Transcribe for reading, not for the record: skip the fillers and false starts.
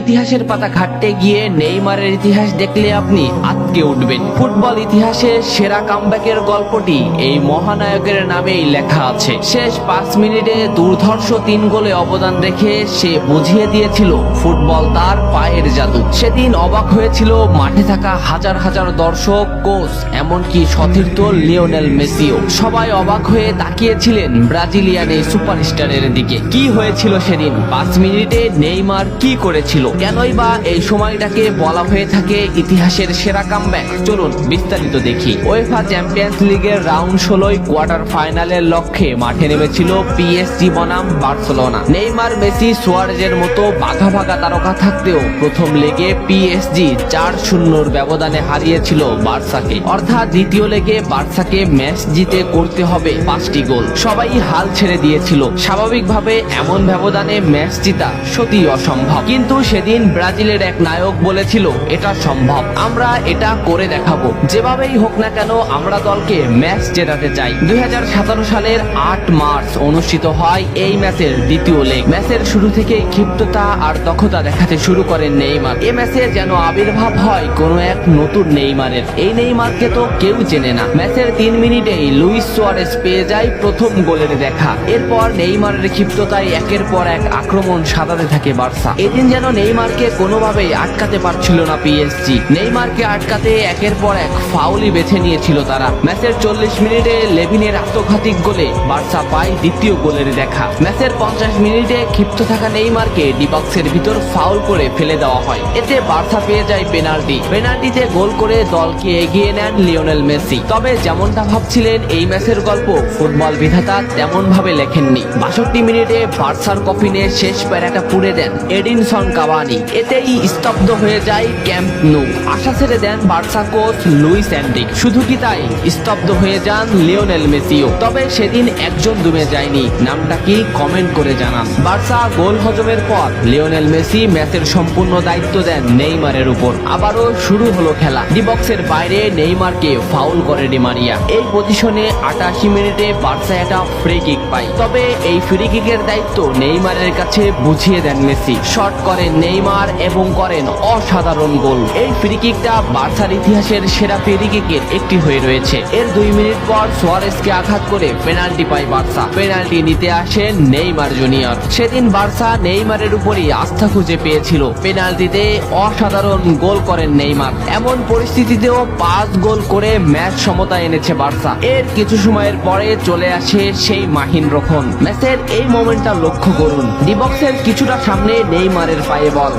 ইতিহাসের পাতা ঘাটতে গিয়ে নেইমারের ইতিহাস দেখলে আপনি আটকে উঠবেন। ফুটবল ইতিহাসে সেরা কামব্যাকের গল্পটি এই মহানায়কের নামেই লেখা আছে। শেষ 5 মিনিটে দুর্ধর্ষ 3 গোলে অবদান রেখে সে বুঝিয়ে দিয়েছিল ফুটবল তার পায়ের জাদু। সেদিন অবাক হয়েছিল মাঠে থাকা হাজার হাজার দর্শক, কোচ, এমনকি সতীর্থ লিওনেল মেসিও। সবাই অবাক হয়ে তাকিয়েছিলেন ব্রাজিলিয়ান এই সুপারস্টারের দিকে। কি হয়েছিল সেদিন? 5 মিনিটে নেইমার কি করেছিল? কেনই বা এই সময়টাকে বলা হয়ে থাকে ইতিহাসের সেরা কামব্যাক? চলুন বিস্তারিত দেখি। উয়েফা চ্যাম্পিয়ন্স লিগের রাউন্ড 16 কোয়ার্টার ফাইনালের লক্ষ্যে মাঠে নেমেছিল পিএসজি বনাম বার্সেলোনা। নেইমার, মেসি, সুয়ারেজের মতো বাঘা বাঘা তারকা থাকতেও প্রথম লেগে পিএসজি 4-0 ব্যবধানে হারিয়েছিল বার্সাকে। অর্থাৎ দ্বিতীয় লেগে বার্সাকে ম্যাচ জিতে করতে হবে 5টি গোল। সবাই হাল ছেড়ে দিয়েছিল। স্বাভাবিকভাবে এমন ব্যবধানে ম্যাচ জিতা সত্যি অসম্ভব, কিন্তু সেদিন ব্রাজিলের এক নায়ক বলেছিল এটা সম্ভব, আমরা এটা করে দেখাবো। যেভাবেই হোক না কেন আমরা দলকে ম্যাচ জেতাতে চাই। 2017 সালের 8 মার্চ অনুষ্ঠিত হয় এই ম্যাচের দ্বিতীয় লেগ। ম্যাচের শুরু থেকে ক্ষিপ্রতা আর দক্ষতা দেখাতে শুরু করেন নেইমার। এই ম্যাচে যেন আবির্ভাব হয় কোনো এক নতুন নেইমারের। এই নেইমারকে তো কেউ চেনে না। ম্যাচের 3 মিনিটেই লুইস সুয়ারেজ পেয়ে যায় প্রথম গোলের দেখা। এরপর নেইমারের ক্ষিপ্রতায় একের পর এক আক্রমণ সাজাতে থাকে বার্সা। এদিন যেন নেইমারকে কোনোভাবেই আটকাতে পারছিল না পিএসজি। নেইমারকে আটকাতে একের পর এক ফাউলই বেছে নিয়েছিল তারা। ম্যাচের 40 মিনিটে লেভিনের আত্মঘাতিক গোলে বার্সা পায় দ্বিতীয় গোলের দেখা। ম্যাচের 50 মিনিটে ক্ষিপ্ত থাকা নেইমারকে ডি বক্সের ভিতর ফাউল করে ফেলে দেওয়া হয়। এতে বার্সা পেয়ে যায় পেনাল্টি। পেনাল্টিতে গোল করে দলকে এগিয়ে নেন লিওনেল মেসি। তবে যেমনটা ভাবছিলেন এই ম্যাচের গল্প ফুটবল বিধাতা তেমন ভাবে লেখেননি। 62 মিনিটে বার্সার কফিনে শেষ প্যারাটা পুড়ে দেন এডিনসন কাভানি। এতেই স্তব্ধ হয়ে যায় ক্যাম্প নু। আশা ছেড়ে দেন বার্সা কোচ লুইস এনরিক। শুধু কি তাই, স্তব্ধ হয়ে যান লিওনেল মেসিও। তবে সেদিন একজন দমে যায়নি। নামটা কি কমেন্ট করে জানান। বার্সা গোল হজমের পর লিওনেল মেসি ম্যাচের সম্পূর্ণ দায়িত্ব দেন নেইমারের উপর। আবারও শুরু হলো খেলা। ডি বক্সের বাইরে নেইমারকে ফাউল করে ডি মারিয়া। এই পজিশনে 88 মিনিটে বার্সা একটা ফ্রি কিক পায়। তবে এই ফ্রি কিকের দায়িত্ব নেইমারের কাছে বুঝিয়ে দেন মেসি। শট করেন নেইমার এবং করেন অসাধারণ গোল। এই ফ্রি কিকটা বার্সার ইতিহাসের সেরা ফ্রি কিকের একটি হয়ে রয়েছে। এর 2 মিনিট পর সুয়ারেজকে আঘাত করে পেনাল্টি পায় বার্সা। পেনাল্টি নিতে আসেন নেইমার জুনিয়র। সেদিন বার্সা নেইমারের উপরই আস্থা খুঁজে পেয়েছিল। পেনাল্টিতে অসাধারণ গোল করেন নেইমার। এমন পরিস্থিতিতেও 5 গোল করে ম্যাচ সমতা এনেছে বার্সা। এর কিছু সময়ের পরে চলে আসে সেই মাহিন রক্ষণ। ম্যাচের এই মোমেন্টটা লক্ষ্য করুন। ডি বক্সের কিছুটা সামনে নেইমারের পায়ে বল।